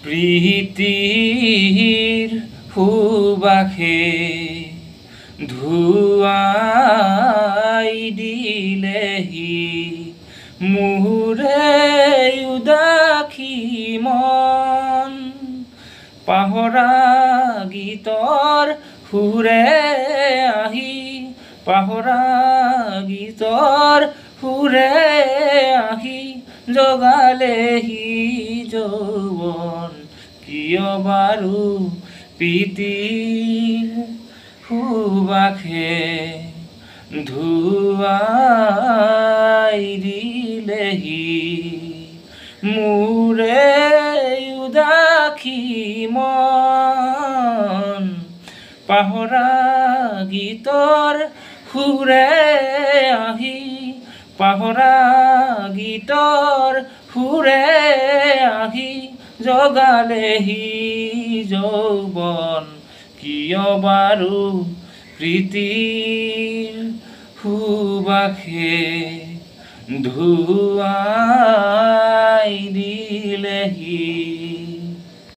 প্ৰীতিৰ সুবাসে ধুৱাই দিলেহি মোৰে উদাসী মন। পাহৰা গীতৰ সুৰে আহি, পাহৰা গীতৰ সুৰে আহি জগালেহি যৌৱন। কিয় বাৰু প্ৰীতিৰ সুবাসে ধুৱাই দিলেহি মোৰে উদাসী মন। পাহৰা গীতৰ সুৰে আহি, পাহৰা গীতৰ সুৰে আহি জগালেহি যৌৱন। কিয় বাৰু প্ৰীতিৰ সুবাসে ধুৱাই দিলেহি।